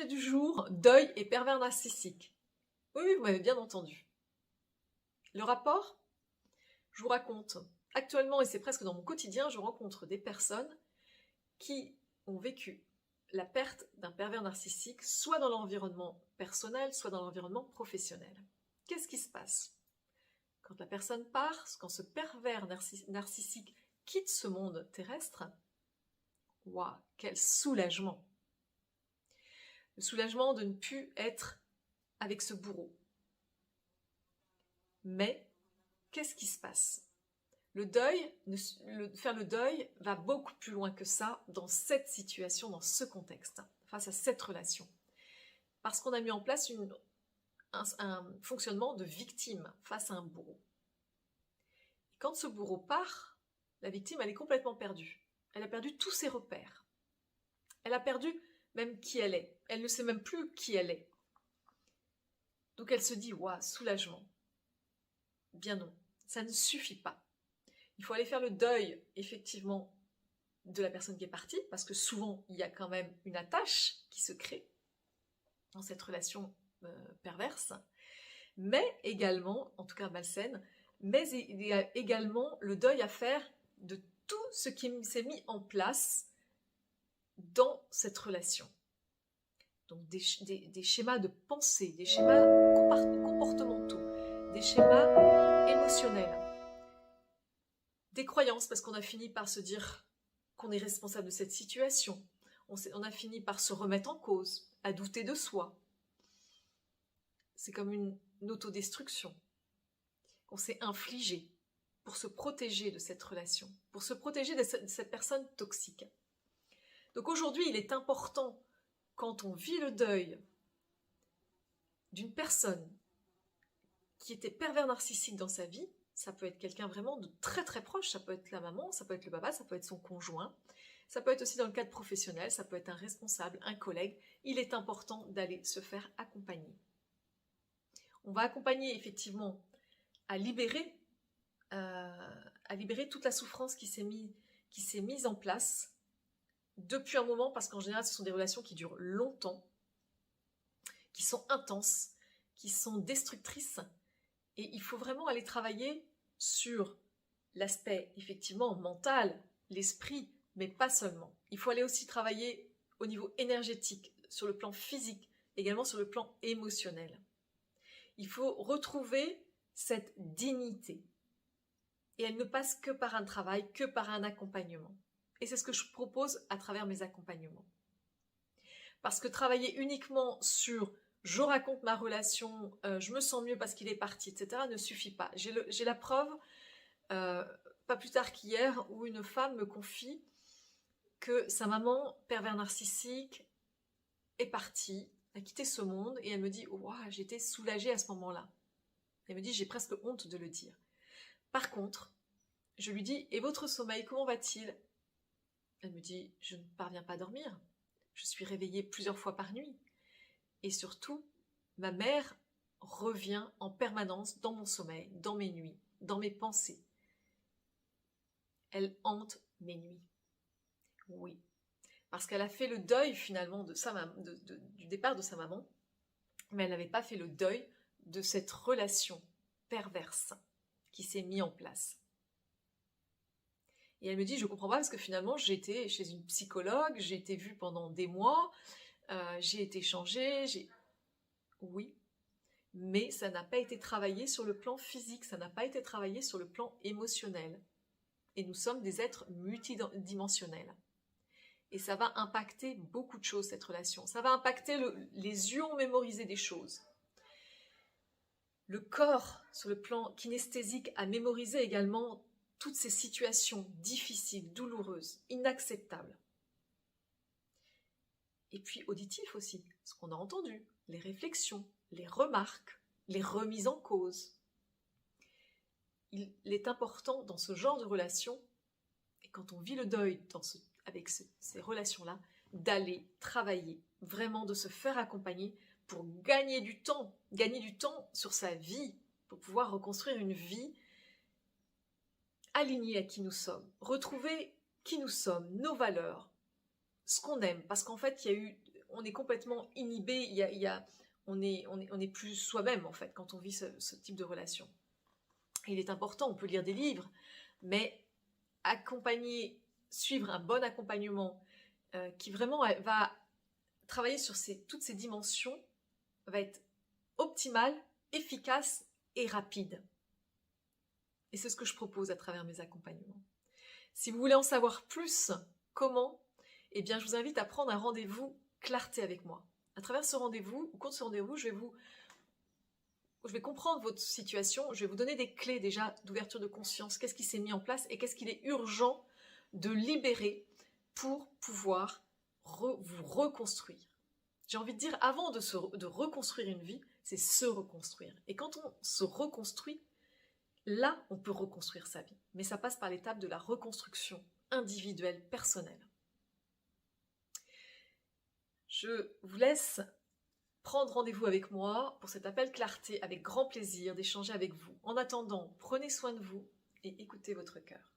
sujet du jour, deuil et pervers narcissique. Oui, vous m'avez bien entendu. Le rapport, je vous raconte, actuellement, et c'est presque dans mon quotidien, je rencontre des personnes qui ont vécu la perte d'un pervers narcissique, soit dans l'environnement personnel, soit dans l'environnement professionnel. Qu'est-ce qui se passe? Quand la personne part, quand ce pervers narcissique quitte ce monde terrestre, waouh, quel soulagement! Le soulagement de ne plus être avec ce bourreau. Mais, qu'est-ce qui se passe? Faire le deuil va beaucoup plus loin que ça dans cette situation, dans ce contexte, face à cette relation. Parce qu'on a mis en place un fonctionnement de victime face à un bourreau. Et quand ce bourreau part, la victime, elle est complètement perdue. Elle a perdu tous ses repères. Elle a perdu même qui elle est. Elle ne sait même plus qui elle est. Donc elle se dit, waouh, soulagement. Bien non, ça ne suffit pas. Il faut aller faire le deuil, effectivement, de la personne qui est partie, parce que souvent, il y a quand même une attache qui se crée dans cette relation perverse, mais également, en tout cas malsaine, mais il y a également le deuil à faire de tout ce qui s'est mis en place dans cette relation. Donc des schémas de pensée, des schémas comportementaux, des schémas émotionnels, des croyances, parce qu'on a fini par se dire qu'on est responsable de cette situation, on a fini par se remettre en cause, à douter de soi. C'est comme une autodestruction qu'on s'est infligée pour se protéger de cette relation, pour se protéger de cette personne toxique. Donc aujourd'hui, il est important, quand on vit le deuil d'une personne qui était pervers narcissique dans sa vie, ça peut être quelqu'un vraiment de très très proche, ça peut être la maman, ça peut être le papa, ça peut être son conjoint, ça peut être aussi dans le cadre professionnel, ça peut être un responsable, un collègue. Il est important d'aller se faire accompagner. On va accompagner effectivement à libérer toute la souffrance qui s'est mise en place depuis un moment, parce qu'en général ce sont des relations qui durent longtemps, qui sont intenses, qui sont destructrices, et il faut vraiment aller travailler sur l'aspect effectivement mental, l'esprit, mais pas seulement. Il faut aller aussi travailler au niveau énergétique, sur le plan physique, également sur le plan émotionnel. Il faut retrouver cette dignité. Et elle ne passe que par un travail, que par un accompagnement. Et c'est ce que je propose à travers mes accompagnements. Parce que travailler uniquement sur « je raconte ma relation, je me sens mieux parce qu'il est parti », etc. ne suffit pas. J'ai la preuve, pas plus tard qu'hier, où une femme me confie que sa maman, pervers narcissique, est partie, a quitté ce monde, et elle me dit « wow, j'étais soulagée à ce moment-là ». Elle me dit « j'ai presque honte de le dire ». Par contre, je lui dis « et votre sommeil, comment va-t-il » Elle me dit « je ne parviens pas à dormir, je suis réveillée plusieurs fois par nuit. Et surtout, ma mère revient en permanence dans mon sommeil, dans mes nuits, dans mes pensées. Elle hante mes nuits. » Oui, parce qu'elle a fait le deuil finalement du départ de sa maman, mais elle n'avait pas fait le deuil de cette relation perverse qui s'est mise en place. Et elle me dit, je ne comprends pas, parce que finalement, j'ai été chez une psychologue, j'ai été vue pendant des mois, j'ai été changée, Oui, mais ça n'a pas été travaillé sur le plan physique, ça n'a pas été travaillé sur le plan émotionnel. Et nous sommes des êtres multidimensionnels. Et ça va impacter beaucoup de choses, cette relation. Ça va impacter les yeux ont mémorisé des choses. Le corps, sur le plan kinesthésique, a mémorisé également toutes ces situations difficiles, douloureuses, inacceptables. Et puis auditif aussi, ce qu'on a entendu, les réflexions, les remarques, les remises en cause. Il est important dans ce genre de relation, et quand on vit le deuil avec ces relations-là, d'aller travailler, vraiment de se faire accompagner pour gagner du temps sur sa vie, pour pouvoir reconstruire une vie alignée à qui nous sommes, retrouver qui nous sommes, nos valeurs, ce qu'on aime, parce qu'en fait, il y a eu on est complètement inhibé, on est plus soi-même en fait quand on vit ce type de relation. Il est important, on peut lire des livres, mais suivre un bon accompagnement qui vraiment va travailler sur toutes ces dimensions, va être optimal, efficace et rapide. Et c'est ce que je propose à travers mes accompagnements. Si vous voulez en savoir plus, comment, eh bien je vous invite à prendre un rendez-vous clarté avec moi. À travers ce rendez-vous, au cours de ce rendez-vous, je vais comprendre votre situation, je vais vous donner des clés déjà d'ouverture de conscience, qu'est-ce qui s'est mis en place et qu'est-ce qu'il est urgent de libérer pour pouvoir vous reconstruire. J'ai envie de dire, avant de reconstruire une vie, c'est se reconstruire. Et quand on se reconstruit, là, on peut reconstruire sa vie. Mais ça passe par l'étape de la reconstruction individuelle, personnelle. Je vous laisse prendre rendez-vous avec moi pour cet appel clarté avec grand plaisir d'échanger avec vous. En attendant, prenez soin de vous et écoutez votre cœur.